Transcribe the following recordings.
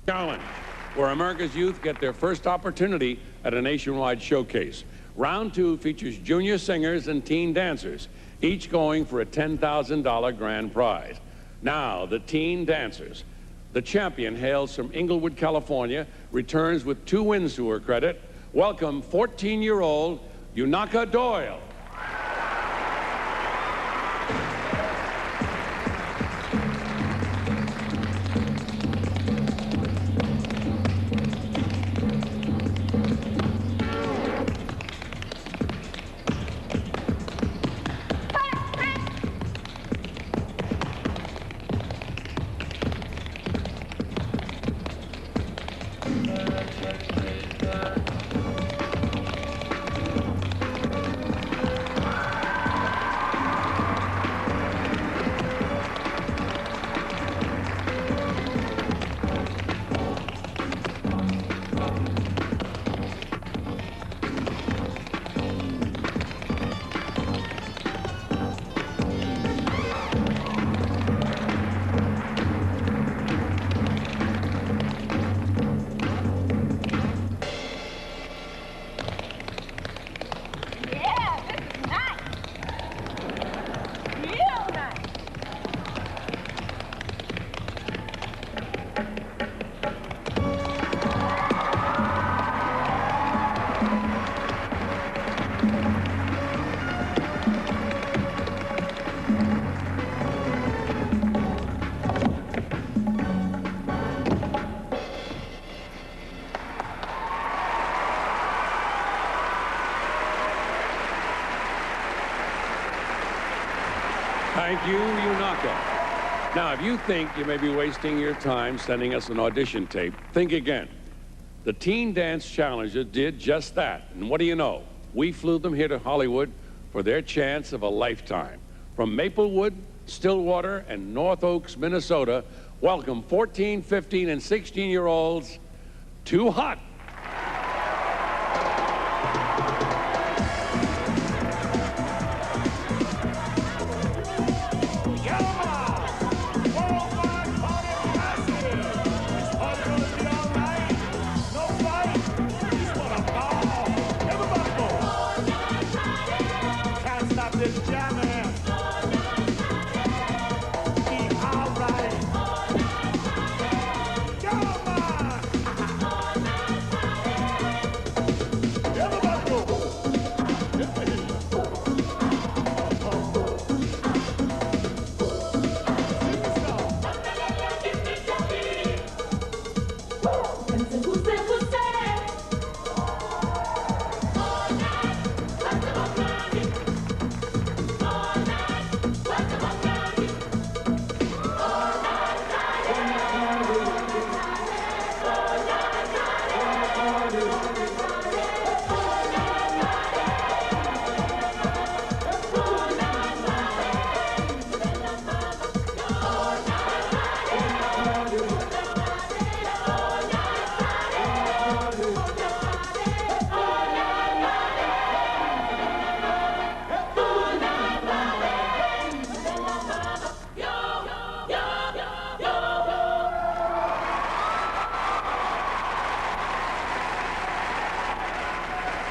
Challenge, where America's youth get their first opportunity at a nationwide showcase. Round 2 features junior singers and teen dancers, each going for a $10,000 grand prize. Now, the teen dancers. The champion hails from Inglewood, California, returns with 2 wins to her credit. Welcome 14-year-old Yunaka Doyle. Thank you, Yunaka. Now, if you think you may be wasting your time sending us an audition tape, think again. The Teen Dance Challenger did just that. And what do you know? We flew them here to Hollywood for their chance of a lifetime. From Maplewood, Stillwater, and North Oaks, Minnesota, welcome 14, 15, and 16-year-olds, Too Hot.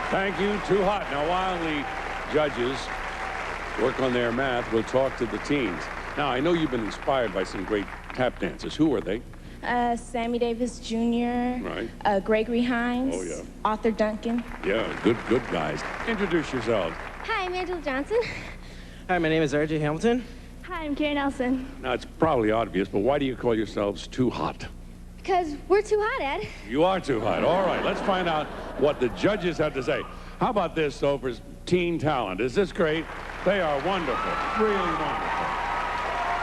Thank you, Too Hot. Now, while the judges work on their math, we'll talk to the teens. Now, I know you've been inspired by some great tap dancers. Who are they? Sammy Davis Jr., right. Gregory Hines, oh, yeah. Arthur Duncan. Yeah, good guys. Introduce yourselves. Hi, I'm Angela Johnson. Hi, my name is R.J. Hamilton. Hi, I'm Karen Nelson. Now, it's probably obvious, but why do you call yourselves Too Hot? Because we're too hot, Ed. You are too hot. All right, let's find out what the judges have to say. How about this, though, for teen talent? Is this great? They are wonderful, really wonderful.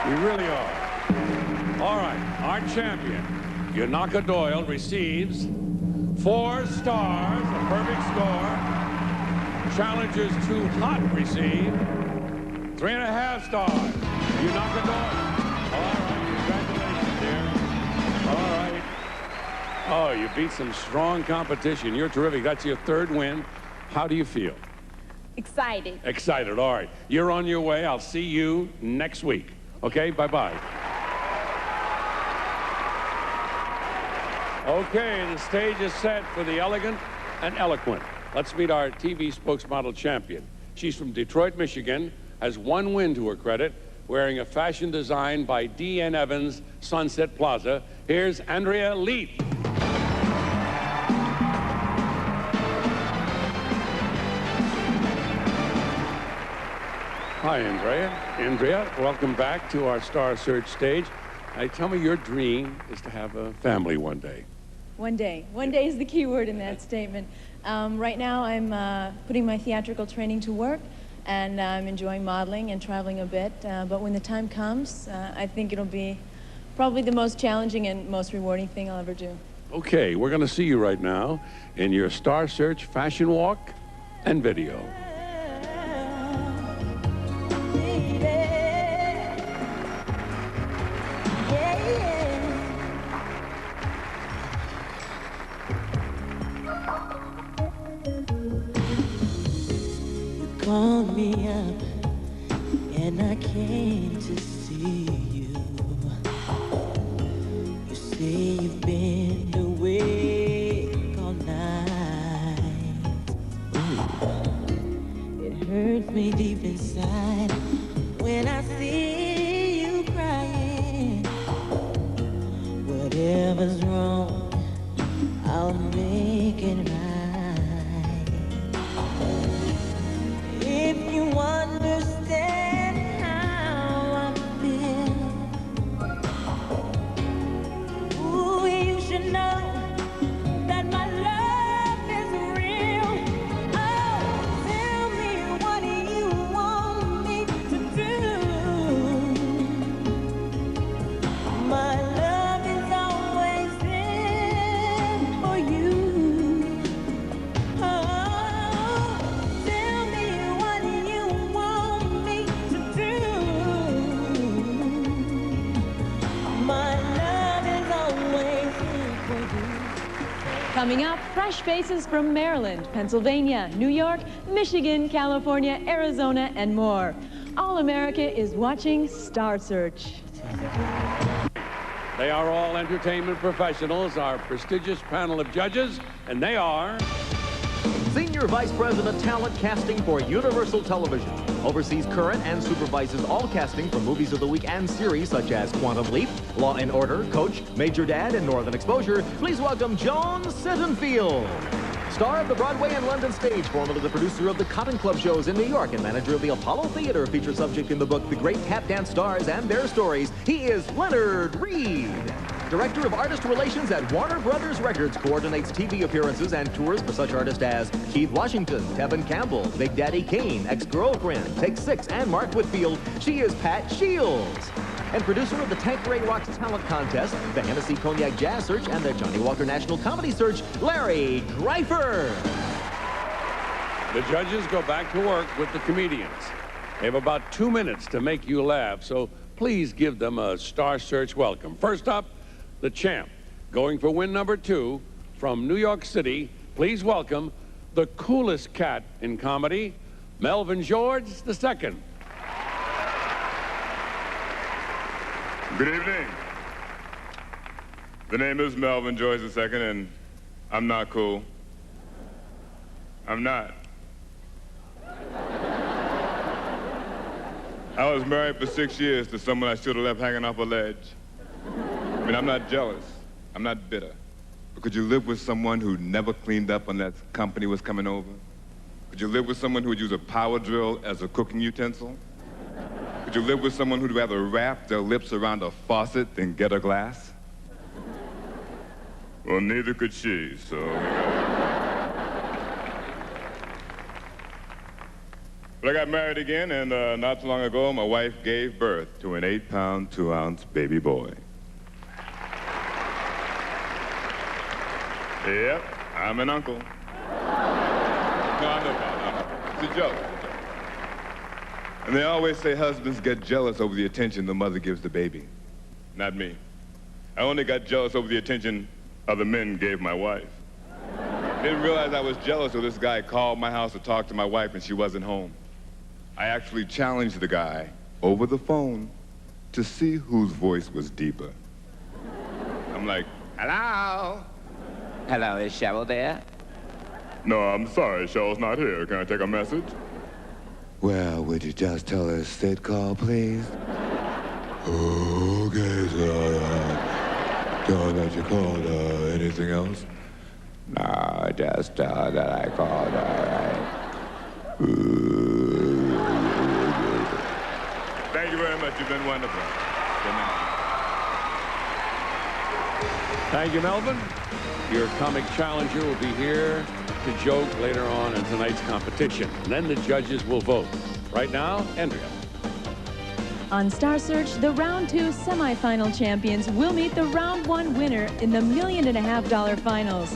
We really are. All right, our champion, Yunaka Doyle, receives 4 stars, a perfect score. Challengers Too Hot receive 3.5 stars. Yunaka Doyle. All right, congratulations, dear. All right. Oh, you beat some strong competition. You're terrific. That's your 3rd win. How do you feel? Excited. Excited. All right. You're on your way. I'll see you next week. Okay? Bye-bye. Okay, the stage is set for the elegant and eloquent. Let's meet our TV spokesmodel champion. She's from Detroit, Michigan, has 1 win to her credit, wearing a fashion design by D.N. Evans, Sunset Plaza. Here's Andrea Leith. Hi, Andrea. Andrea, welcome back to our Star Search stage. Tell me, your dream is to have a family one day. One day. One day is the key word in that statement. Right now, I'm putting my theatrical training to work, and I'm enjoying modeling and traveling a bit. But when the time comes, I think it'll be probably the most challenging and most rewarding thing I'll ever do. Okay, we're going to see you right now in your Star Search fashion walk and video. Called me up and I came to see you. You say you've been awake all night. It hurts me deep inside when I see you crying. Whatever's wrong, I'll make it right. If you understand how I feel, ooh, you should know that my love is real. Oh, tell me what you want me to do. My love is always there for you. Coming up, fresh faces from Maryland, Pennsylvania, New York, Michigan, California, Arizona, and more. All America is watching Star Search. They are all entertainment professionals, our prestigious panel of judges, and they are... Senior Vice President Talent Casting for Universal Television. Oversees current and supervises all casting for movies of the week and series such as Quantum Leap, Law & Order, Coach, Major Dad, and Northern Exposure. Please welcome Joan Sittenfield. Star of the Broadway and London stage, formerly the producer of the Cotton Club shows in New York and manager of the Apollo Theater, featured subject in the book The Great Tap Dance Stars and Their Stories. He is Leonard Reed. Director of Artist Relations at Warner Brothers Records, coordinates TV appearances and tours for such artists as Keith Washington, Tevin Campbell, Big Daddy Kane, Ex-Girlfriend, Take 6, and Mark Whitfield. She is Pat Shields. And producer of the Tanqueray Rocks Talent Contest, the Hennessy Cognac Jazz Search, and the Johnny Walker National Comedy Search, Larry Greifer. The judges go back to work with the comedians. They have about 2 minutes to make you laugh, so please give them a Star Search welcome. First up, the champ, going for win number 2 from New York City. Please welcome the coolest cat in comedy, Melvin George II. Good evening. The name is Melvin George II, and I'm not cool. I'm not. I was married for 6 years to someone I should have left hanging off a ledge. I mean, I'm not jealous. I'm not bitter. But could you live with someone who never cleaned up when that company was coming over? Could you live with someone who would use a power drill as a cooking utensil? Could you live with someone who'd rather wrap their lips around a faucet than get a glass? Well, neither could she, so... But I got married again, and not too long ago, my wife gave birth to an 8-pound, 2-ounce baby boy. Yep, I'm an uncle. No, I know, Bob. It's a joke. And they always say husbands get jealous over the attention the mother gives the baby. Not me. I only got jealous over the attention other men gave my wife. Didn't realize I was jealous till this guy called my house to talk to my wife and she wasn't home. I actually challenged the guy over the phone to see whose voice was deeper. I'm like, Hello? Hello, is Cheryl there? No, I'm sorry, Cheryl's not here. Can I take a message? Well, would you just tell her sit call, please? Okay, so, tell her that you called, anything else? No, just tell her that I called, all right? Thank you very much. You've been wonderful. Good night. Thank you, Melvin. Your comic challenger will be here to joke later on in tonight's competition. And then the judges will vote. Right now, Andrea. On Star Search, the Round 2 semifinal champions will meet the Round 1 winner in the $1.5 million finals.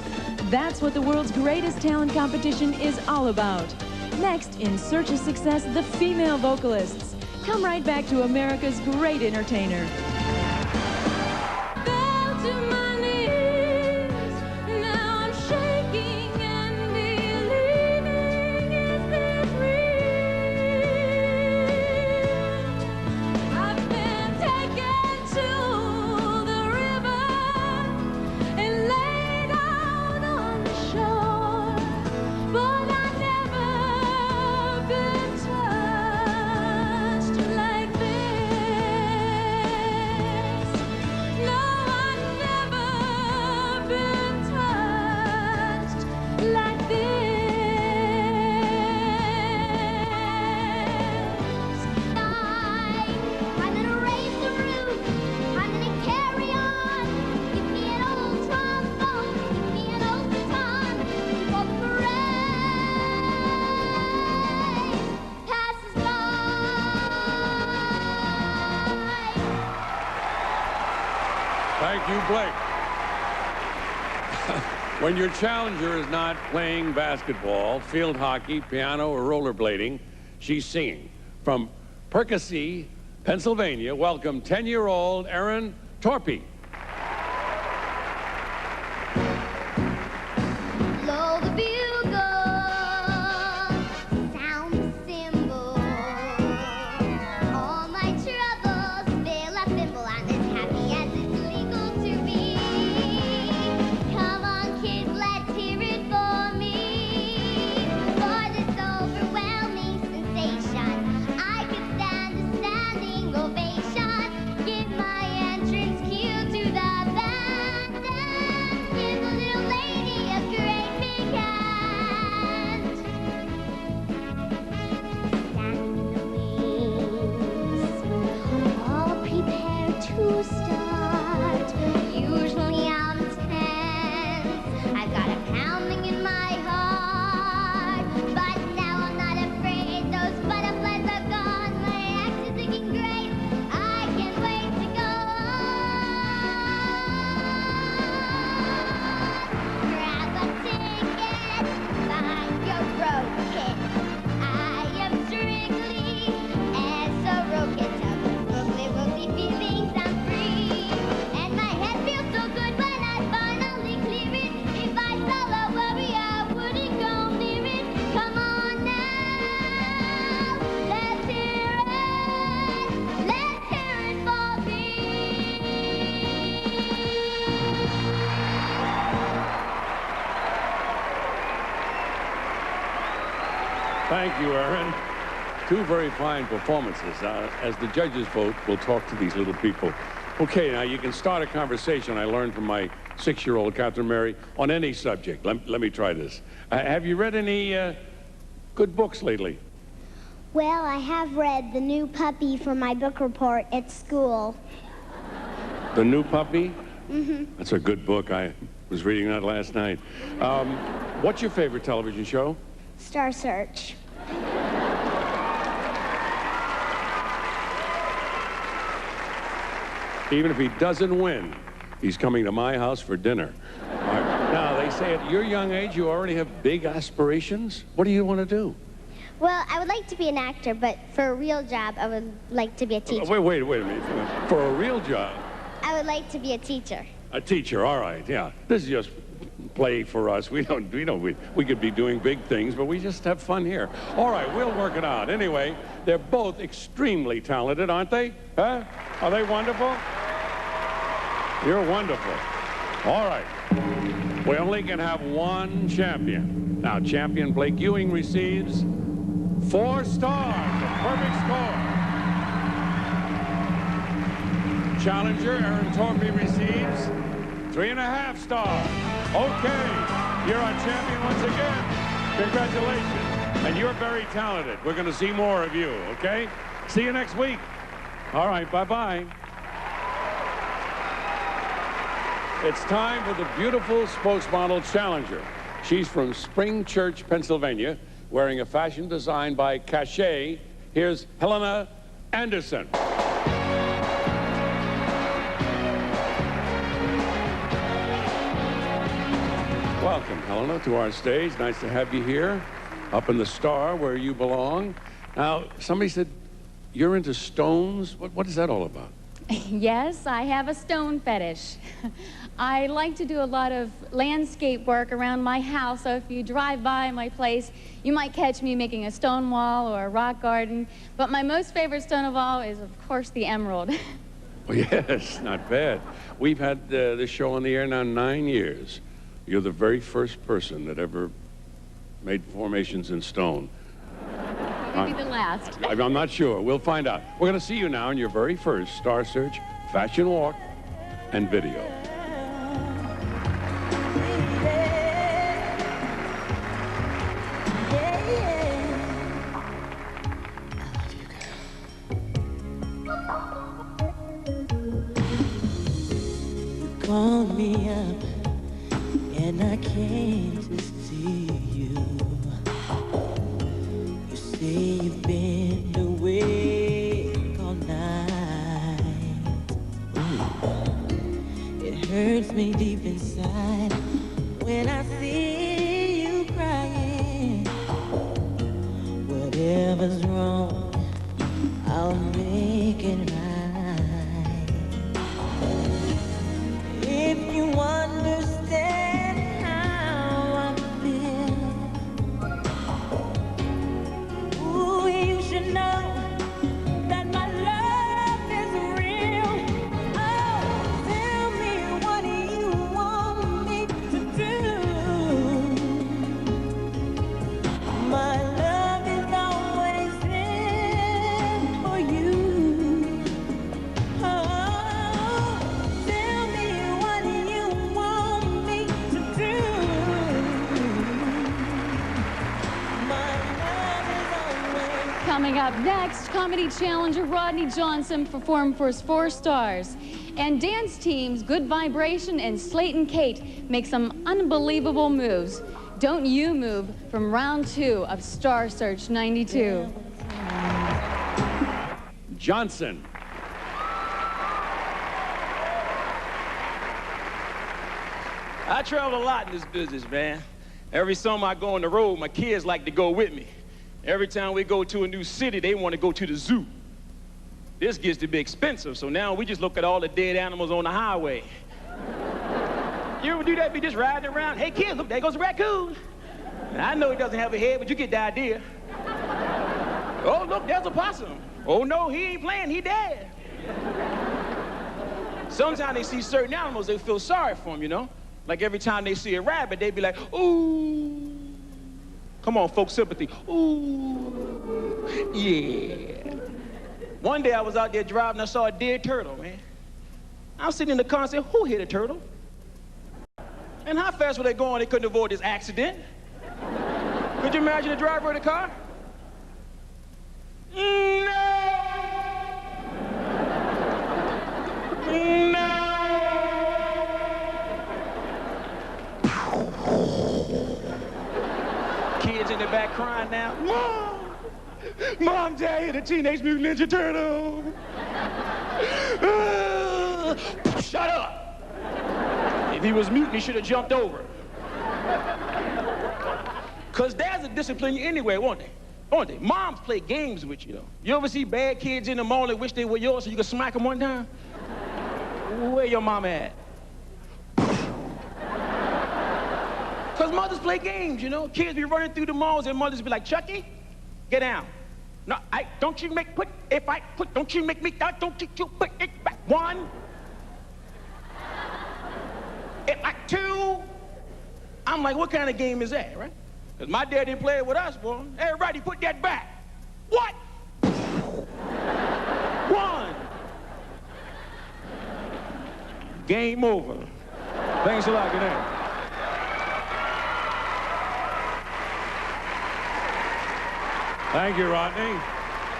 That's what the world's greatest talent competition is all about. Next, in Search of Success, the female vocalists. Come right back to America's great entertainer. Thank you, Blake. When your challenger is not playing basketball, field hockey, piano, or rollerblading, she's singing. From Percy, Pennsylvania, welcome 10-year-old Erin Torpy. Blow the bugle, sound the cymbal. All my troubles fill a thimble. I'm as happy as it's legal to be. Come on, kids, let's hear it for me. For this overwhelming sensation, I could stand a standing ovation. Give my entrance cue to the band and give the little lady a great big hand. Standing wings, all prepared to start. Usually I'm tense, I've got a pounding in my heart. But now I'm not afraid, those butterflies are gone. My act is looking great, I can't wait to go on. Grab a ticket, find your road kit. I am strictly S-O-Rocket. Rookly feelings, I'm free. And my head feels so good when I finally clear it. If I saw a worry, I wouldn't go near it. Come on now, let's hear it. Let's hear it for me. Thank you, Erin. Two very fine performances. As the judges vote, we'll talk to these little people. Okay, now you can start a conversation, I learned from my 6-year-old, Catherine Mary, on any subject. Let me try this. Have you read any good books lately? Well, I have read The New Puppy for my book report at school. The New Puppy? Mm-hmm. That's a good book. I was reading that last night. What's your favorite television show? Star Search. Even if he doesn't win, he's coming to my house for dinner. All right. Now, they say at your young age, you already have big aspirations. What do you want to do? Well, I would like to be an actor, but for a real job, I would like to be a teacher. Wait a minute. For a real job? I would like to be a teacher. A teacher, all right, yeah. This is just play for us. We could be doing big things, but we just have fun here. All right, we'll work it out. Anyway, they're both extremely talented, aren't they? Huh? Are they wonderful? You're wonderful. All right. We only can have one champion. Now, champion Blake Ewing receives 4 stars, a perfect score. Challenger Aaron Torpy receives 3.5 stars. Okay, you're our champion once again. Congratulations. And you're very talented. We're going to see more of you, okay? See you next week. All right, bye-bye. It's time for the beautiful spokesmodel Challenger. She's from Spring Church, Pennsylvania, wearing a fashion designed by Cachet. Here's Helena Anderson. Welcome, Helena, to our stage. Nice to have you here, up in the Star, where you belong. Now, somebody said you're into stones. What is that all about? Yes, I have a stone fetish. I like to do a lot of landscape work around my house, so if you drive by my place, you might catch me making a stone wall or a rock garden. But my most favorite stone of all is, of course, the emerald. Well, yes, not bad. We've had this show on the air now 9 years. You're the very first person that ever made formations in stone. Maybe the last. I'm not sure. We'll find out. We're going to see you now in your very first Star Search fashion walk and video. Call me up and I came to see you. You say you've been awake all night. It hurts me deep inside when I see you crying. Whatever's wrong, I'll make it right. If you understand how I feel, ooh, you should know that my love is real. Oh, tell me what you want me to do. My love is always there for you. Oh, tell me what you want me to do. My love is always. Coming up next, comedy challenger Rodney Johnson performed for his 4 stars. And dance teams Good Vibration and Slate and Kate make some unbelievable moves. Don't you move from round 2 of Star Search 92. Johnson. I travel a lot in this business, man. Every summer I go on the road, my kids like to go with me. Every time we go to a new city, they want to go to the zoo. This gets to be expensive, so now we just look at all the dead animals on the highway. You ever do that? Be just riding around. Hey, kids, look, there goes a raccoon. And I know he doesn't have a head, but you get the idea. Oh, look, there's a possum. Oh, no, he ain't playing, he dead. Sometimes they see certain animals, they feel sorry for them, you know? Like every time they see a rabbit, they be like, ooh. Come on, folks, sympathy. Ooh, yeah. One day I was out there driving, I saw a dead turtle, man. I was sitting in the car and said, who hit a turtle? And how fast were they going? They couldn't avoid this accident. Could you imagine the driver of the car? No! No! Kids in the back crying now. Mom! Mom, Dad hit a Teenage Mutant Ninja Turtle! Shut up! If he was mutant, he should have jumped over. Because dads will discipline you anyway, won't they? Won't they? Moms play games with you, though. You ever see bad kids in the mall that wish they were yours so you could smack them one time? Where your mama at? Because mothers play games, you know? Kids be running through the malls and mothers be like, Chucky, get down. No, don't you make, put, if I put, don't you make me, don't you put it back. 1, It like 2. I'm like, what kind of game is that, right? Because my dad didn't play it with us, boy. Hey, Rodney, put that back. What? 1. Game over. Thanks a lot, good night. Thank you, Rodney.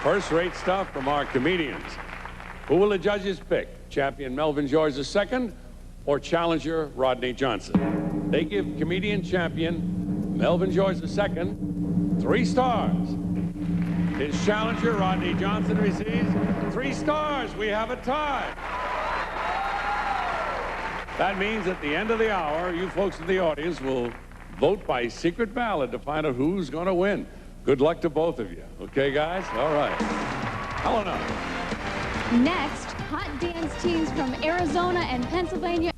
First-rate stuff from our comedians. Who will the judges pick? Champion Melvin George II or challenger Rodney Johnson? They give comedian champion Melvin George II 3 stars. His challenger Rodney Johnson receives 3 stars. We have a tie. That means at the end of the hour, you folks in the audience will vote by secret ballot to find out who's going to win. Good luck to both of you. Okay, guys? All right. Helena. Next, hot dance teams from Arizona and Pennsylvania